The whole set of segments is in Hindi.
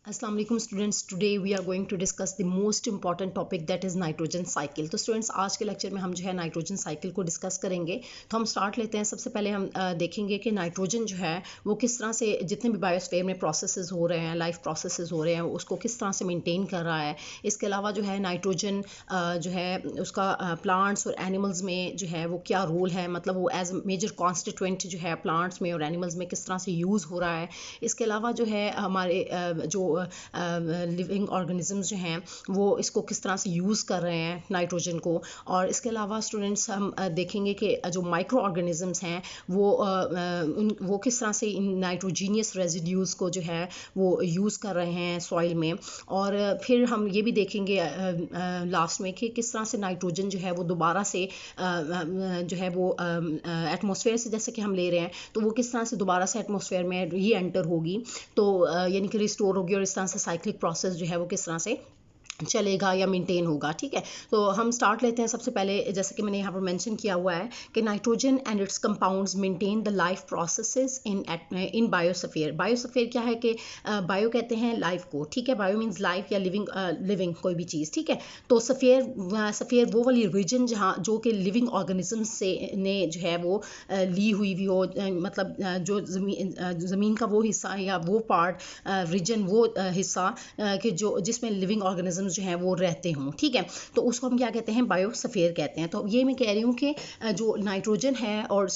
अस्सलाम वालेकुम students, today we are going to discuss the most important topic that is nitrogen cycle. तो स्टूडेंट्स, आज के लेक्चर में हम जो है नाइट्रोजन साइकिल को डिस्कस करेंगे। तो हम स्टार्ट लेते हैं। सबसे पहले हम देखेंगे कि नाइट्रोजन जो है वो किस तरह से जितने भी बायोस्फीयर में प्रोसेसेस हो रहे हैं, लाइफ प्रोसेसेस हो रहे हैं, उसको किस तरह से मेंटेन कर रहा है। इसके अलावा जो है नाइट्रोजन जो है उसका प्लांट्स और एनिमल्स में जो है वो क्या रोल है, मतलब वो एज मेजर कॉन्स्टिट्यूएंट जो है प्लांट्स में और एनिमल्स में किस तरह से यूज़ हो रहा है। इसके अलावा जो है हमारे जो लिविंग ऑर्गेनिजम्स जो हैं वो इसको किस तरह से यूज़ कर रहे हैं नाइट्रोजन को। और इसके अलावा स्टूडेंट्स हम देखेंगे कि जो माइक्रो ऑर्गेनिजम्स हैं वो किस तरह से इन नाइट्रोजीनियस रेजिड्यूज़ को जो है वो यूज़ कर रहे हैं सॉइल में। और फिर हम ये भी देखेंगे लास्ट में कि किस तरह से नाइट्रोजन जो है वो दोबारा से जो है वो एटमॉस्फेयर से जैसे कि हम ले रहे हैं तो वो किस तरह से दोबारा से एटमॉस्फेयर में री एंटर होगी, तो यानी कि रिस्टोर होगी। और इस तरह से साइक्लिक प्रोसेस जो है वो किस तरह से चलेगा या मेंटेन होगा। ठीक है, तो हम स्टार्ट लेते हैं। सबसे पहले जैसे कि मैंने यहाँ पर मेंशन किया हुआ है कि nitrogen and it's compounds maintain the life processes in biosphere. Biosphere क्या है कि बायो कहते हैं लाइफ को, ठीक है। बायो मींस लाइफ या लिविंग कोई भी चीज़, ठीक है। तो सफ़ेयर वो वाली रीजन जहाँ जो कि लिविंग ऑर्गेनिजम्स से ने जो है वो ली हुई भी हो, मतलब जो ज़मीन का वो हिस्सा या वो पार्ट रीजन वो हिस्सा कि जो जिसमें लिविंग ऑर्गेनिज्म जो हैं वो रहते हों, ठीक है। तो उसको हम क्या कहते हैं, बायोस्फीयर कहते हैं। तो ये मैं कह रही हूँ कि जो नाइट्रोजन है और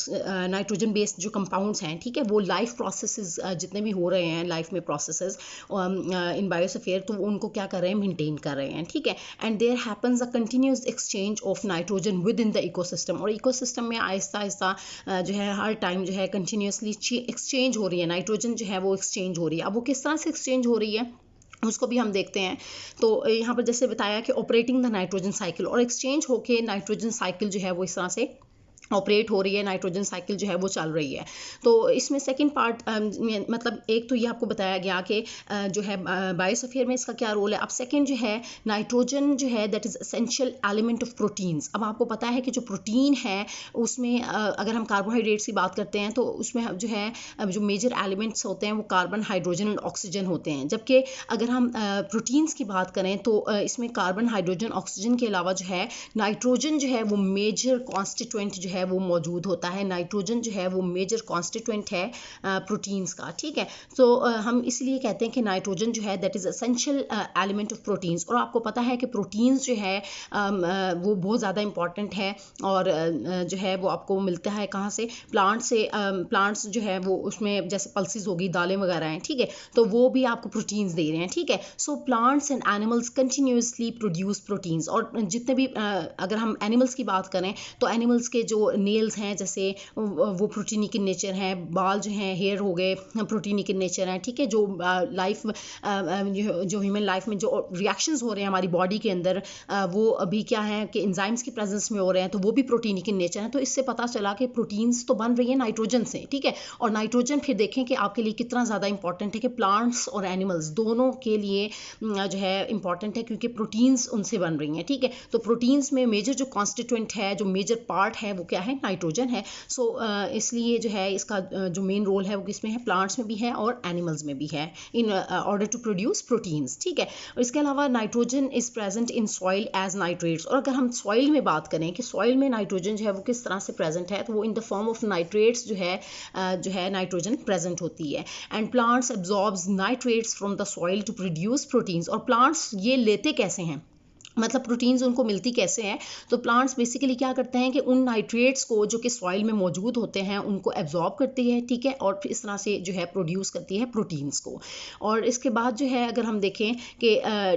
नाइट्रोजन बेस्ड जो कंपाउंड्स हैं, ठीक है, वो लाइफ प्रोसेसेस जितने भी हो रहे हैं लाइफ में प्रोसेसेस इन बायोस्फीयर, तो उनको क्या कर रहे हैं, मेंटेन कर रहे हैं, ठीक है। And there happens a continuous exchange of nitrogen within the ecosystem. और इकोसिस्टम में आहिस्ता आहिस्ता जो है हर टाइम जो है कंटिन्यूसली एक्सचेंज हो रही है, नाइट्रोजन जो है वो एक्सचेंज हो रही है। अब वो किस तरह से एक्सचेंज हो रही है उसको भी हम देखते हैं। तो यहाँ पर जैसे बताया कि ऑपरेटिंग द नाइट्रोजन साइकिल, और एक्सचेंज होके नाइट्रोजन साइकिल जो है वो इस तरह से ऑपरेट हो रही है, नाइट्रोजन साइकिल जो है वो चल रही है। तो इसमें सेकंड पार्ट मतलब एक तो ये आपको बताया गया कि जो है बायोस्फीयर में इसका क्या रोल है। अब सेकंड जो है नाइट्रोजन जो है that is essential element of proteins. अब आपको पता है कि जो प्रोटीन है उसमें अगर हम कार्बोहाइड्रेट्स की बात करते हैं तो उसमें जो है जो मेजर एलिमेंट्स होते हैं वो कार्बन, हाइड्रोजन और ऑक्सीजन होते हैं। जबकि अगर हम प्रोटीन्स की बात करें तो इसमें कार्बन, हाइड्रोजन, ऑक्सीजन के अलावा जो है नाइट्रोजन जो है वो मेजर कॉन्स्टिट्यूएंट जो है वो मौजूद होता है। नाइट्रोजन जो है वो मेजर कॉन्स्टिट्यूएंट है प्रोटीन्स का, ठीक है। तो हम इसलिए कहते हैं कि नाइट्रोजन जो है that is essential element of proteins. और आपको पता है कि प्रोटीन्स जो है वो बहुत ज़्यादा इंपॉर्टेंट है और जो है वो आपको मिलता है कहाँ से, प्लांट से। प्लांट्स जो है वो उसमें जैसे पल्सेस होगी, दालें वगैरह हैं, ठीक है, तो वो भी आपको प्रोटीन्स दे रहे हैं, ठीक है। So plants and animals continuously produce proteins. और जितने भी अगर हम एनिमल्स की बात करें तो एनिमल्स के जो नेल्स हैं जैसे वो प्रोटीनिक इन नेचर हैं, बाल जो हैं, हेयर हो गए, प्रोटीनिक इन नेचर हैं, ठीक है। जो लाइफ जो ह्यूमन लाइफ में जो रिएक्शंस हो रहे हैं हमारी बॉडी के अंदर वो अभी क्या है कि एंजाइम्स की प्रेजेंस में हो रहे हैं, तो वो भी प्रोटीनिक इन नेचर हैं। तो इससे पता चला कि प्रोटीन्स तो बन रही है नाइट्रोजन से, ठीक है। और नाइट्रोजन फिर देखें कि आपके लिए कितना ज़्यादा इंपॉर्टेंट है कि प्लांट्स और एनिमल्स दोनों के लिए जो है इंपॉर्टेंट है क्योंकि प्रोटीन्स उनसे बन रही हैं, ठीक है। तो प्रोटीन्स में मेजर जो कॉन्स्टिट्यूएंट है, जो मेजर पार्ट है वो क्या है, नाइट्रोजन है। सो इसलिए जो है इसका जो मेन रोल है वो किसमें है, प्लांट्स में भी है और एनिमल्स में भी है in order to produce proteins, ठीक है। और इसके अलावा nitrogen is present in soil as nitrates. और अगर हम सॉइल में बात करें कि सॉइल में नाइट्रोजन जो है वो किस तरह से प्रेजेंट है, तो वो in the form of nitrates जो है नाइट्रोजन प्रेजेंट होती है। And plants absorbs nitrates from the soil to produce proteins. और प्लांट्स ये लेते कैसे हैं, मतलब प्रोटीन्स उनको मिलती कैसे हैं। तो प्लांट्स बेसिकली क्या करते हैं कि उन नाइट्रेट्स को जो कि सॉइल में मौजूद होते हैं उनको एब्जॉर्ब करती है, ठीक है, और फिर इस तरह से जो है प्रोड्यूस करती है प्रोटीन्स को। और इसके बाद जो है अगर हम देखें कि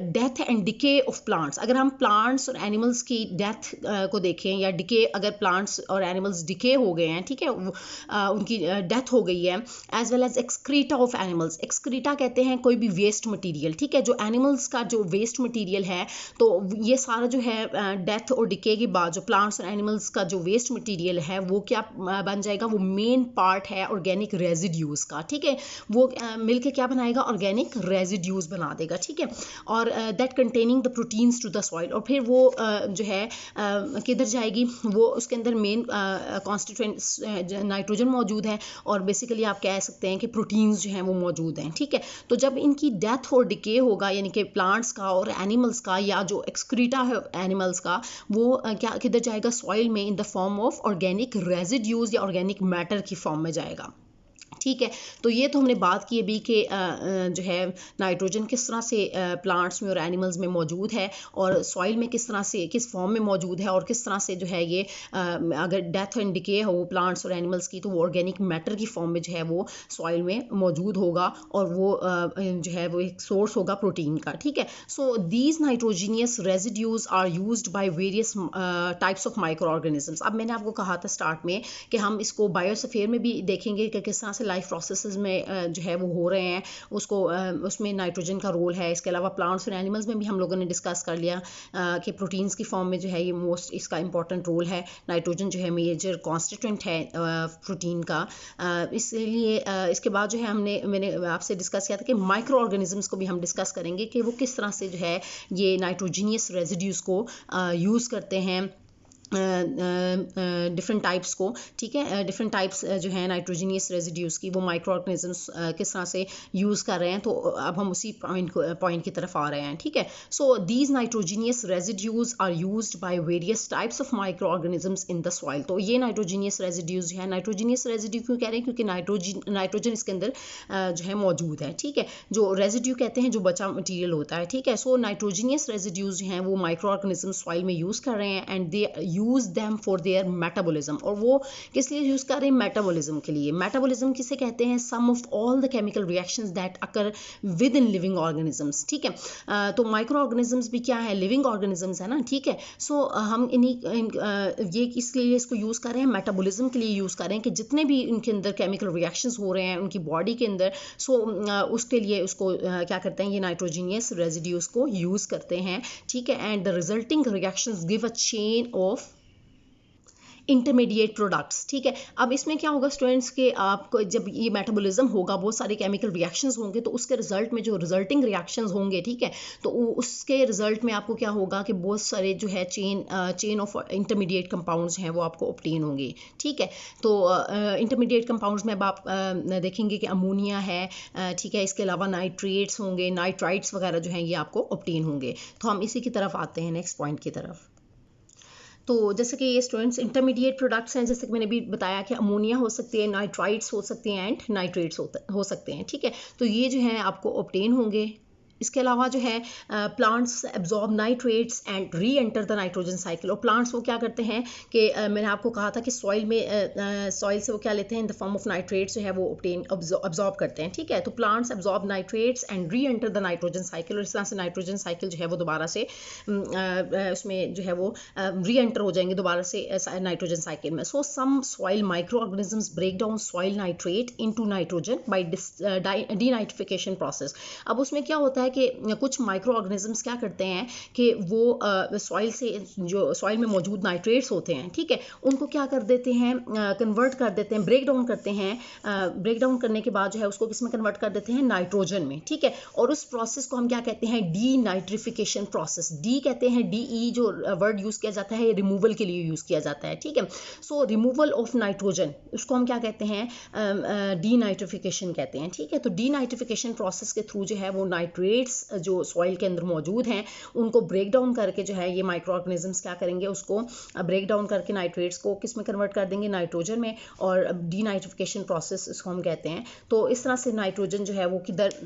death and decay of plants, अगर हम प्लांट्स और एनिमल्स की डेथ को देखें या डिके, अगर प्लांट्स और एनिमल्स डिके हो गए हैं, ठीक है, उनकी डेथ हो गई है, as well as excreta of animals. Excreta कहते हैं कोई भी वेस्ट मटीरियल, ठीक है, जो एनिमल्स का जो वेस्ट मटीरियल है तो ये सारा जो है डेथ और डिके के बाद जो प्लांट्स और एनिमल्स का जो वेस्ट मटेरियल है वो क्या बन जाएगा, वो मेन पार्ट है ऑर्गेनिक रेजिड्यूज का, ठीक है। वो मिलके क्या बनाएगा, ऑर्गेनिक रेजिड्यूज बना देगा, ठीक है। और that containing the proteins to the soil, और फिर वो जो है किधर जाएगी, वो उसके अंदर मेन कॉन्स्टिट्यूएंट नाइट्रोजन मौजूद है और बेसिकली आप कह सकते हैं कि प्रोटीन्स जो हैं वो मौजूद हैं, ठीक है। तो जब इनकी डेथ और डिके होगा, यानी कि प्लांट्स का और एनिमल्स का या जो एक्सक्रीटा है एनिमल्स का, वो क्या किधर जाएगा, सॉइल में इन the form of organic residues या ऑर्गेनिक मैटर की फॉर्म में जाएगा, ठीक है। तो ये तो हमने बात की अभी कि जो है नाइट्रोजन किस तरह से प्लांट्स में और एनिमल्स में मौजूद है और सॉइल में किस तरह से किस फॉर्म में मौजूद है और किस तरह से जो है ये अगर डेथ एंड डिके हो प्लांट्स और एनिमल्स की, तो वो ऑर्गेनिक मैटर की फॉर्म में जो है वो सॉइल में मौजूद होगा और वो जो है वो एक सोर्स होगा प्रोटीन का, ठीक है। So these nitrogenous residues are used by various types of micro organisms. अब मैंने आपको कहा था स्टार्ट में कि हम इसको बायोस्फीयर में भी देखेंगे कि किस तरह से लाइफ प्रोसेसेस में जो है वो हो रहे हैं, उसको उसमें नाइट्रोजन का रोल है। इसके अलावा प्लांट्स और एनिमल्स में भी हम लोगों ने डिस्कस कर लिया कि प्रोटीन्स की फॉर्म में जो है ये मोस्ट इसका इंपॉर्टेंट रोल है। नाइट्रोजन जो है मेजर कॉन्स्टिट्यूएंट है प्रोटीन का। इसलिए इसके बाद जो है मैंने आपसे डिस्कस किया था कि माइक्रो ऑर्गेनिजम्स को भी हम डिस्कस करेंगे कि वो किस तरह से जो है ये नाइट्रोजीनियस रेजिड्यूज को यूज़ करते हैं डिफरेंट टाइप्स को, ठीक है। डिफरेंट टाइप्स जो है नाइट्रोजीनियस रेजिड्यूज की वो माइक्रो ऑर्गेनिजम्स किस तरह से यूज़ कर रहे हैं, तो अब हम उसी पॉइंट की तरफ आ रहे हैं, ठीक है। So these nitrogenous residues are used by various types of micro organisms in the soil. तो ये नाइट्रोजीनियस रेजिड्यूज है, नाइट्रोजीनियस रेजिड्यू क्यों कह रहे हैं, क्योंकि नाइट्रोजन इसके अंदर जो है मौजूद है, ठीक है। जो रेजिड्यू कहते हैं जो बचा मटीरियल होता है, ठीक है। सो नाइट्रोजीनियस रेजिड्यूज जो हैं वो माइक्रो ऑर्गेनिजम सॉइल में यूज़ कर रहे हैं and they use them for their metabolism. और वो किस लिए यूज कर रहे हैं, मेटाबॉलिज्म के लिए। मेटाबॉलिज्म किसे कहते हैं, sum of all the chemical reactions that occur within living organisms, ठीक है। तो माइक्रो ऑर्गेनिजम्स भी क्या है, लिविंग ऑर्गेनिजम्स है ना, ठीक है। सो हम ये किस लिए इसको यूज कर रहे हैं, मेटाबॉलिज्म के लिए यूज कर रहे हैं कि जितने भी उनके अंदर केमिकल रिएक्शंस हो रहे हैं उनकी बॉडी के अंदर, सो उसके लिए उसको क्या करते हैं, ये नाइट्रोजीनियस रेजिड्यूज को यूज करते हैं, ठीक है। And the resulting reactions give a chain of intermediate products, ठीक है। अब इसमें क्या होगा स्टूडेंट्स के आपको जब ये मेटाबॉलिज्म होगा, बहुत सारे केमिकल रिएक्शंस होंगे, तो उसके रिजल्ट में जो रिजल्टिंग रिएक्शंस होंगे, ठीक है, तो उसके रिजल्ट में आपको क्या होगा कि बहुत सारे जो है चेन ऑफ इंटरमीडिएट कंपाउंड्स हैं वो आपको ऑब्टेन होंगे, ठीक है। तो इंटरमीडिएट कंपाउंड्स में अब आप देखेंगे कि अमोनिया है, ठीक है। इसके अलावा नाइट्रेट्स होंगे, नाइट्राइट्स वगैरह जो हैं ये आपको ऑब्टेन होंगे। तो हम इसी की तरफ आते हैं, नेक्स्ट पॉइंट की तरफ। तो जैसे कि ये स्टूडेंट्स इंटरमीडिएट प्रोडक्ट्स हैं, जैसे कि मैंने भी बताया कि अमोनिया हो सकती है, नाइट्राइट्स हो सकती हैं एंड नाइट्रेट्स हो सकते हैं, ठीक है। तो ये जो है आपको ऑब्टेन होंगे। इसके अलावा जो है plants absorb nitrates and re enter the nitrogen cycle. और प्लांट्स वो क्या करते हैं कि मैंने आपको कहा था कि सॉइल से वो क्या लेते हैं, इन द फॉर्म ऑफ नाइट्रेट्स जो है वो अब्जॉर्ब करते हैं, ठीक है। तो plants absorb nitrates and re enter the nitrogen cycle. और इस तरह से नाइट्रोजन साइकिल जो है वो दोबारा से उसमें जो है वो री एंटर हो जाएंगे दोबारा से नाइट्रोजन साइकिल में। So some soil microorganisms break down soil nitrate into nitrogen by denitrification process. अब उसमें क्या होता है कि कुछ माइक्रो ऑर्गेनिजम्स क्या करते हैं कि वो सॉइल से जो सॉइल में मौजूद नाइट्रेट्स होते हैं, ठीक है, उनको क्या कर देते हैं, कन्वर्ट कर देते हैं, ब्रेक डाउन करते हैं। ब्रेक डाउन करने के बाद जो है उसको किसमें कन्वर्ट कर देते हैं, नाइट्रोजन में, ठीक है। और उस प्रोसेस को हम क्या कहते हैं, डीनाइट्रिफिकेशन प्रोसेस। डी कहते हैं, डीई जो वर्ड यूज किया जाता है रिमूवल के लिए यूज किया जाता है, ठीक है। सो रिमूवल ऑफ नाइट्रोजन, उसको हम क्या कहते हैं, डीनाइट्रिफिकेशन कहते हैं, ठीक है। तो डीनाइट्रिफिकेशन प्रोसेस के थ्रू जो है वो नाइट्रेट्स जो सॉइल के अंदर मौजूद हैं उनको ब्रेक डाउन करके जो है ये माइक्रो ऑर्गेनिजम्स क्या करेंगे, उसको ब्रेक डाउन करके नाइट्रेट्स को किस में कन्वर्ट कर देंगे, नाइट्रोजन में। और डीनाइट्रिफिकेशन प्रोसेस इसको हम कहते हैं। तो इस तरह से नाइट्रोजन जो है वो किधर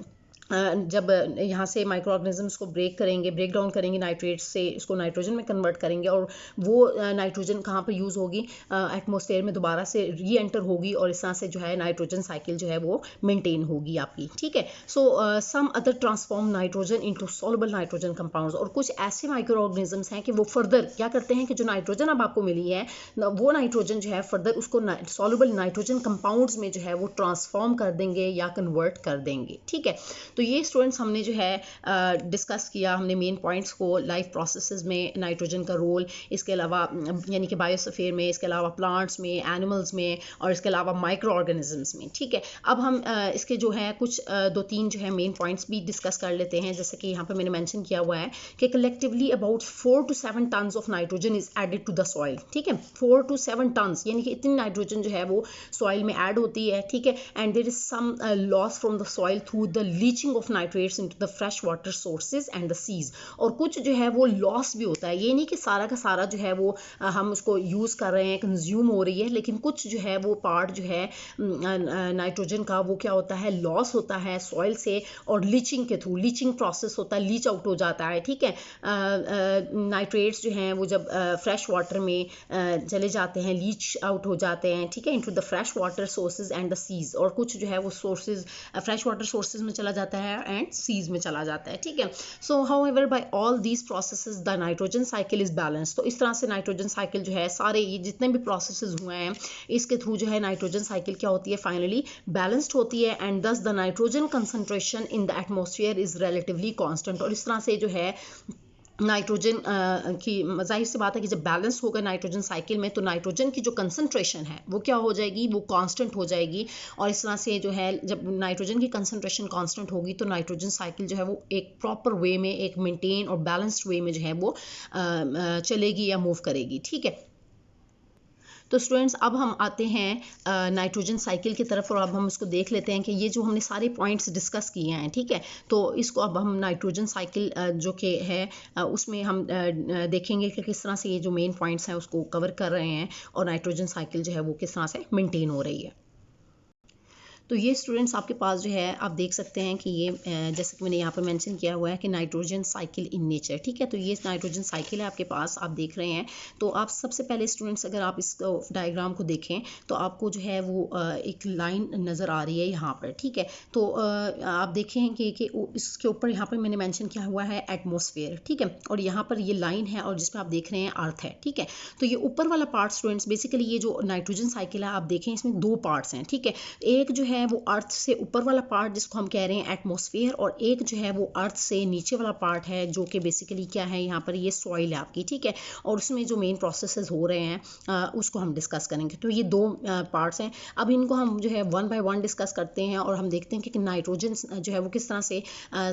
जब यहाँ से माइक्रो ऑर्गेनिजम्स को ब्रेक डाउन करेंगे नाइट्रेट्स से, इसको नाइट्रोजन में कन्वर्ट करेंगे और वो नाइट्रोजन कहाँ पर यूज़ होगी, एटमॉस्फेयर में दोबारा से री एंटर होगी और इस तरह से जो है नाइट्रोजन साइकिल जो है वो मेंटेन होगी आपकी, ठीक है। So some other transform nitrogen into soluble nitrogen compounds. और कुछ ऐसे माइक्रो ऑर्गेनिजम्स हैं कि वो फर्दर क्या करते हैं कि जो नाइट्रोजन अब आपको मिली है वो नाइट्रोजन जो है फर्दर उसको सॉल्युबल नाइट्रोजन कंपाउंड्स में जो है वो ट्रांसफॉर्म कर देंगे या कन्वर्ट कर देंगे, ठीक है। तो ये स्टूडेंट्स हमने जो है डिस्कस किया, हमने मेन पॉइंट्स को, लाइफ प्रोसेसेस में नाइट्रोजन का रोल, इसके अलावा यानी कि बायोस्फीयर में, इसके अलावा प्लांट्स में, एनिमल्स में, और इसके अलावा माइक्रो ऑर्गेनिजम्स में। ठीक है, अब हम इसके जो है कुछ दो तीन जो है मेन पॉइंट्स भी डिस्कस कर लेते हैं। जैसे कि यहाँ पे मैंने मेंशन किया हुआ है कि collectively about 4 to 7 tons of nitrogen is added to the soil. ठीक है, 4 to 7 टन्स यानी कि इतनी नाइट्रोजन जो है वो सॉइल में ऐड होती है। ठीक है, and there is some loss from the soil through the leaching of nitrates into the fresh water sources and the seas. और कुछ जो है वो लॉस भी होता है, ये नहीं कि सारा का सारा जो है वो हम उसको यूज़ कर रहे हैं, कंज्यूम हो रही है, लेकिन कुछ जो है वो पार्ट जो है नाइट्रोजन का वो क्या होता है, लॉस होता है सॉइल से, और लीचिंग के थ्रू, लीचिंग प्रोसेस होता है, लीच आउट हो जाता है। ठीक है, नाइट्रेट्स जो हैं वो जब फ्रेश वाटर में चले जाते हैं, लीच आउट हो जाते हैं। ठीक है, into the fresh water sources and the seas, और कुछ जो है वो सोर्सेज फ्रेश वाटर सोर्सेज में चला जाता है एंड सीज में चला जाता है। ठीक है, so however by all these processes the nitrogen cycle is balance. तो इस तरह से नाइट्रोजन साइकिल जो है, सारे ये जितने भी प्रोसेसेस हुए हैं इसके थ्रू जो है नाइट्रोजन साइकिल क्या होती है, फाइनली बैलेंस्ड होती है, एंड दस the nitrogen concentration in the atmosphere is relatively constant. और इस तरह से जो है नाइट्रोजन की जाहिर सी बात है कि जब बैलेंस होगा नाइट्रोजन साइकिल में, तो नाइट्रोजन की जो कंसंट्रेशन है वो क्या हो जाएगी, वो कांस्टेंट हो जाएगी। और इस तरह से जो है जब नाइट्रोजन की कंसंट्रेशन कांस्टेंट होगी तो नाइट्रोजन साइकिल जो है वो एक प्रॉपर वे में, एक मेंटेन और बैलेंस्ड वे में जो है वो चलेगी या मूव करेगी। ठीक है, तो स्टूडेंट्स अब हम आते हैं नाइट्रोजन साइकिल की तरफ, और अब हम इसको देख लेते हैं कि ये जो हमने सारे पॉइंट्स डिस्कस किए हैं, ठीक है, तो इसको अब हम नाइट्रोजन साइकिल जो कि है उसमें हम देखेंगे कि किस तरह से ये जो मेन पॉइंट्स हैं उसको कवर कर रहे हैं, और नाइट्रोजन साइकिल जो है वो किस तरह से मेंटेन हो रही है। तो ये स्टूडेंट्स आपके पास जो है आप देख सकते हैं कि ये जैसे कि मैंने यहाँ पर मेंशन किया हुआ है कि नाइट्रोजन साइकिल इन नेचर। ठीक है, तो ये नाइट्रोजन साइकिल है आपके पास, आप देख रहे हैं। तो आप सबसे पहले स्टूडेंट्स अगर आप इस डायग्राम को देखें तो आपको जो है वो एक लाइन नज़र आ रही है यहाँ पर। ठीक है, तो आप देखें कि इसके ऊपर यहाँ पर मैंने मैंशन किया हुआ है एटमोसफेयर। ठीक है, और यहाँ पर ये लाइन है और जिस पर आप देख रहे हैं अर्थ है। ठीक है, तो ये ऊपर वाला पार्ट स्टूडेंट्स बेसिकली ये जो नाइट्रोजन साइकिल है आप देखें इसमें दो पार्ट्स हैं। ठीक है, एक जो है वो अर्थ से ऊपर वाला पार्ट जिसको हम कह रहे हैं एटमॉस्फेयर, और एक जो है वो अर्थ से नीचे वाला पार्ट है जो कि बेसिकली क्या है, यहाँ पर ये सॉइल है आपकी। ठीक है, और उसमें जो मेन प्रोसेसेस हो रहे हैं उसको हम डिस्कस करेंगे। तो ये दो पार्ट्स हैं, अब इनको हम जो है वन बाय वन डिस्कस करते हैं और हम देखते हैं कि नाइट्रोजन जो है वो किस तरह से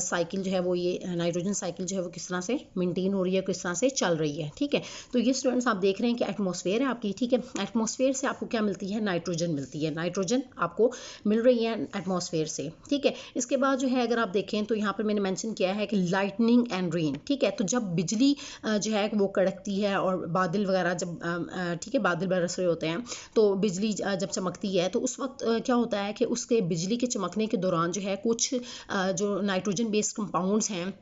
साइकिल जो है वो ये नाइट्रोजन साइकिल जो है वो किस तरह से मेंटेन हो रही है, किस तरह से चल रही है। ठीक है, तो ये स्टूडेंट्स आप देख रहे हैं कि एटमॉस्फेयर है आपकी। ठीक है, एटमॉस्फेयर से आपको क्या मिलती है, नाइट्रोजन मिलती है, नाइट्रोजन आपको मिल रही है एटमॉस्फेयर से। ठीक है, इसके बाद जो है अगर आप देखें तो यहाँ पर मैंने मेंशन किया है कि लाइटनिंग एंड रेन। ठीक है, तो जब बिजली जो है वो कड़कती है और बादल वगैरह जब ठीक है बादल बरस रहे होते हैं, तो बिजली जब चमकती है तो उस वक्त क्या होता है कि उसके बिजली के चमकने के दौरान जो है कुछ जो नाइट्रोजन बेस्ड कंपाउंड्स हैं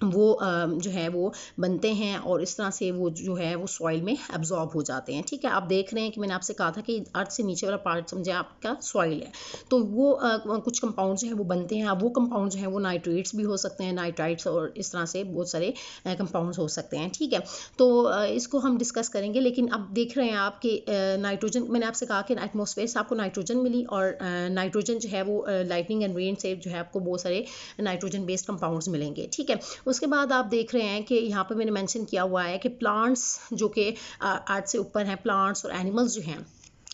वो जो है वो बनते हैं, और इस तरह से वो जो है वो सॉइल में एब्जॉर्ब हो जाते हैं। ठीक है, आप देख रहे हैं कि मैंने आपसे कहा था कि अर्थ से नीचे वाला पार्ट समझे आपका सॉइल है, तो वो कुछ कंपाउंड जो है वो बनते हैं। अब वो कंपाउंड जो है वो नाइट्रेट्स भी हो सकते हैं, नाइट्राइट्स, और इस तरह से बहुत सारे कंपाउंड्स हो सकते हैं। ठीक है, तो इसको हम डिस्कस करेंगे, लेकिन अब देख रहे हैं आप कि नाइट्रोजन, मैंने आपसे कहा कि एटमॉस्फेयर से आपको नाइट्रोजन मिली, और नाइट्रोजन जो है वो लाइटनिंग एंड रेन से जो है आपको बहुत सारे नाइट्रोजन बेस्ड कंपाउंड्स मिलेंगे। ठीक है, उसके बाद आप देख रहे हैं कि यहाँ पर मैंने मेंशन किया हुआ है कि प्लांट्स जो कि अर्थ से ऊपर हैं, प्लांट्स और एनिमल्स जो हैं,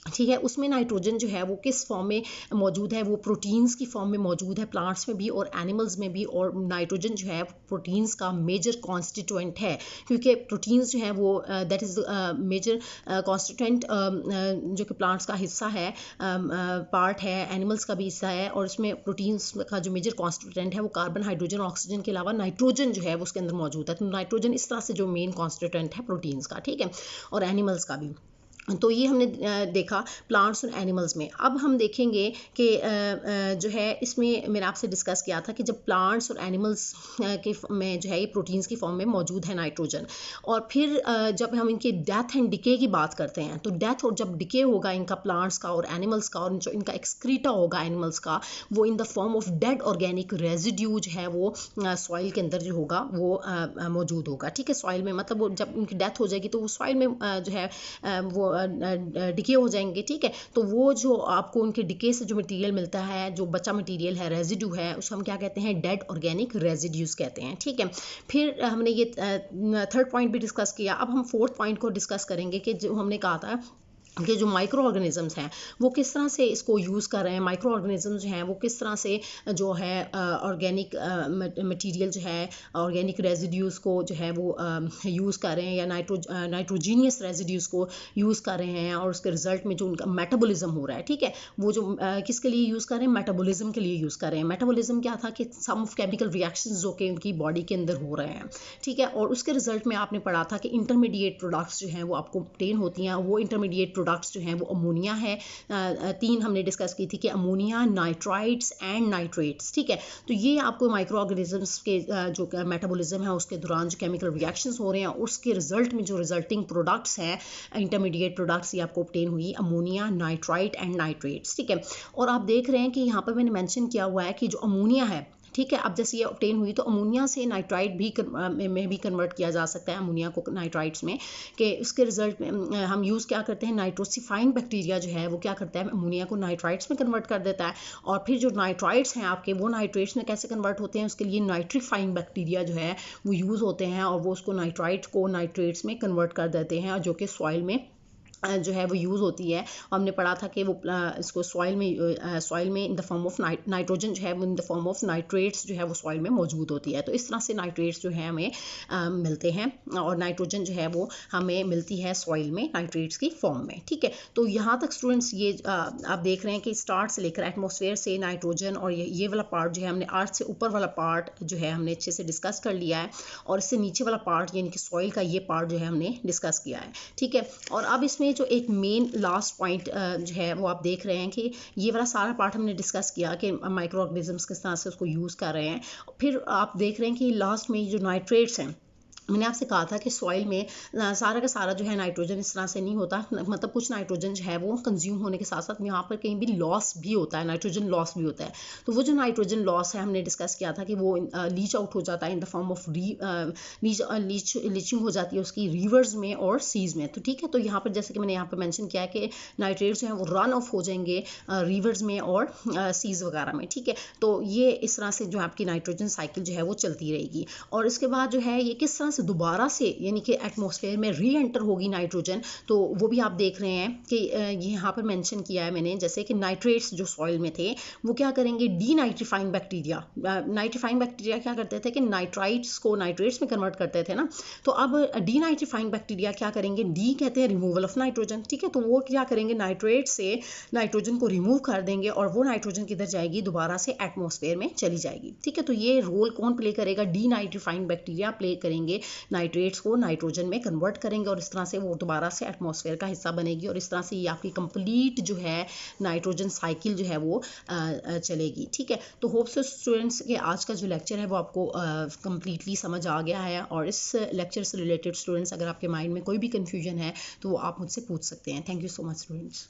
ठीक है, उसमें नाइट्रोजन जो है वो किस फॉर्म में मौजूद है, वो प्रोटीन्स की फॉर्म में मौजूद है, प्लांट्स में भी और एनिमल्स में भी। और नाइट्रोजन जो है प्रोटीन्स का मेजर कॉन्स्टिट्यूएंट है, क्योंकि प्रोटीन्स जो है वो दैट इज़ मेजर कॉन्स्टिट्यूएंट जो कि प्लांट्स का हिस्सा है, पार्ट है, एनिमल्स का भी हिस्सा है, और उसमें प्रोटीन्स का जो मेजर कॉन्स्टिट्यूएंट है वो कार्बन, हाइड्रोजन, ऑक्सीजन के अलावा नाइट्रोजन जो है वो उसके अंदर मौजूद है। तो नाइट्रोजन इस तरह से जो मेन कॉन्स्टिट्यूएंट है प्रोटीन्स का, ठीक है, और एनिमल्स का भी। तो ये हमने देखा प्लांट्स और एनिमल्स में। अब हम देखेंगे कि जो है इसमें मैंने आपसे डिस्कस किया था कि जब प्लांट्स और एनिमल्स के में जो है ये प्रोटीन्स की फॉर्म में मौजूद है नाइट्रोजन, और फिर जब हम इनके डेथ एंड डिके की बात करते हैं, तो डेथ और जब डिके होगा इनका प्लांट्स का और एनिमल्स का, और जो इनका एक्सक्रीटा होगा एनिमल्स का, वो in the form of dead organic residue जो है वो सॉइल के अंदर जो होगा वो मौजूद होगा। ठीक है, सॉइल में, मतलब वो जब इनकी डेथ हो जाएगी तो वो सॉइल में जो है वो डिके हो जाएंगे, ठीक है। तो वो जो आपको उनके डिके से जो मटेरियल मिलता है, जो बचा मटेरियल है, रेजिड्यू है, उसको हम क्या कहते हैं, डेड ऑर्गेनिक रेजिड्यूज कहते हैं, ठीक है। फिर हमने ये थर्ड पॉइंट भी डिस्कस किया। अब हम फोर्थ पॉइंट को डिस्कस करेंगे कि जो हमने कहा था कि जो माइक्रो ऑर्गेनिजम्स हैं वो किस तरह से इसको यूज़ कर रहे हैं, माइक्रो ऑर्गेनिजम्स जो हैं वो किस तरह से जो है ऑर्गेनिक मटेरियल जो है, ऑर्गेनिक रेजिड्यूज़ को जो है वो यूज़ कर रहे हैं, या नाइट्रोजीनियस रेजिड्यूज़ को यूज़ कर रहे हैं, और उसके रिजल्ट में जो उनका मेटाबॉलिज्म हो रहा है, ठीक है, वो जो किसके लिए यूज़ कर रहे हैं, मेटाबॉलिज्म के लिए यूज़ कर रहे हैं। मेटाबॉलिज्म क्या था कि सम ऑफ केमिकल रिएक्शंस जो कि उनकी बॉडी के अंदर हो रहे हैं, ठीक है। और उसके रिजल्ट में आपने पढ़ा था कि इंटरमीडिएट प्रोडक्ट्स जो हैं वो आपको ऑब्टेन होती हैं। वो इंटरमीडिएट प्रोडक्ट्स जो हैं वो अमोनिया है, तीन हमने डिस्कस की थी कि अमोनिया, नाइट्राइट्स एंड नाइट्रेट्स, ठीक है। तो ये आपको माइक्रो ऑर्गेनिजम्स के जो मेटाबॉलिज्म है उसके दौरान जो केमिकल रिएक्शंस हो रहे हैं, उसके रिजल्ट में जो रिजल्टिंग प्रोडक्ट्स हैं, इंटरमीडिएट प्रोडक्ट्स, ये आपको ऑब्टेन हुई अमोनिया, नाइट्राइट एंड नाइट्रेट्स, ठीक है। और आप देख रहे हैं कि यहाँ पर मैंने मेंशन किया हुआ है कि जो अमोनिया है, ठीक है, अब जैसे ये ऑब्टेन हुई तो अमोनिया से नाइट्राइट भी में भी कन्वर्ट किया जा सकता है, अमोनिया को नाइट्राइट्स में, कि उसके रिजल्ट में हम यूज़ क्या करते हैं, नाइट्रोसिफाइंग बैक्टीरिया जो है वो क्या करता है, अमोनिया को नाइट्राइट्स में कन्वर्ट कर देता है। और फिर जो नाइट्राइट्स हैं आपके, वो नाइट्रेट्स में कैसे कन्वर्ट होते हैं, उसके लिए नाइट्रीफाइंग बैक्टीरिया जो है वो यूज़ होते हैं, और वो उसको नाइट्राइट को नाइट्रेट्स में कन्वर्ट कर देते हैं, और जो कि सॉइल में जो है वो यूज़ होती है। हमने पढ़ा था कि वो इसको सॉइल में इन द फॉर्म ऑफ नाइट्रोजन जो है वो in the form of nitrates जो है वो सॉइल में मौजूद होती है। तो इस तरह से नाइट्रेट्स जो है हमें मिलते हैं, और नाइट्रोजन जो है वो हमें मिलती है सॉइल में नाइट्रेट्स की फॉर्म में, ठीक है। तो यहाँ तक स्टूडेंट्स ये आप देख रहे हैं कि स्टार्ट से लेकर एटमॉस्फेयर से नाइट्रोजन, और ये वाला पार्ट जो है हमने अर्थ से ऊपर वाला पार्ट जो है हमने अच्छे से डिस्कस कर लिया है, और इससे नीचे वाला पार्ट यानी कि सॉइल का ये पार्ट जो है हमने डिस्कस किया है, ठीक है। और अब इसमें जो एक मेन लास्ट पॉइंट जो है वो आप देख रहे हैं कि ये वाला सारा पार्ट हमने डिस्कस किया कि माइक्रो ऑर्गेनिजम्स किस तरह से उसको यूज़ कर रहे हैं। फिर आप देख रहे हैं कि लास्ट में जो नाइट्रेट्स हैं, मैंने आपसे कहा था कि सॉइल में सारा का सारा जो है नाइट्रोजन इस तरह से नहीं होता, मतलब कुछ नाइट्रोजन जो है वो कंज्यूम होने के साथ साथ यहाँ पर कहीं भी लॉस भी होता है, नाइट्रोजन लॉस भी होता है। तो वो जो नाइट्रोजन लॉस है हमने डिस्कस किया था कि वो लीच आउट हो जाता है इन द फॉर्म ऑफ लीचिंग हो जाती है उसकी रिवर्स में और सीज में, तो ठीक है। तो यहाँ पर जैसे कि मैंने यहाँ पर मेंशन किया कि नाइट्रेट्स जो हैं वो रन ऑफ हो जाएंगे रिवर्स में और सीज वगैरह में, ठीक है। तो ये इस तरह से जो आपकी नाइट्रोजन साइकिल जो है वो चलती रहेगी। और इसके बाद जो है ये किस तरह से दोबारा से यानी कि एटमॉस्फेयर में री एंटर होगी नाइट्रोजन, तो वो भी आप देख रहे हैं कि यहाँ पर मेंशन किया है मैंने, जैसे कि नाइट्रेट्स जो सॉइल में थे वो क्या करेंगे, डीनाइट्रीफाइंग बैक्टीरिया, नाइट्रीफाइंग बैक्टीरिया क्या करते थे कि नाइट्राइट्स को नाइट्रेट्स में कन्वर्ट करते थे ना, तो अब डीनाइट्रीफाइंग बैक्टीरिया क्या करेंगे, डी कहते हैं रिमूवल ऑफ नाइट्रोजन, ठीक है। तो वो क्या करेंगे, नाइट्रेट से नाइट्रोजन को रिमूव कर देंगे, और वो नाइट्रोजन किधर जाएगी, दोबारा से एटमॉस्फेयर में चली जाएगी, ठीक है। तो ये रोल कौन प्ले करेगा, डीनाइट्रीफाइंग बैक्टीरिया प्ले करेंगे, नाइट्रेट्स को नाइट्रोजन में कन्वर्ट करेंगे, और इस तरह से वो दोबारा से एटमॉस्फेयर का हिस्सा बनेगी, और इस तरह से ये आपकी कंप्लीट जो है नाइट्रोजन साइकिल जो है वो चलेगी, ठीक है। तो होप सो स्टूडेंट्स के आज का जो लेक्चर है वो आपको कंप्लीटली समझ आ गया है, और इस लेक्चर से रिलेटेड स्टूडेंट्स अगर आपके माइंड में कोई भी कन्फ्यूजन है तो वो आप मुझसे पूछ सकते हैं। Thank you so much students.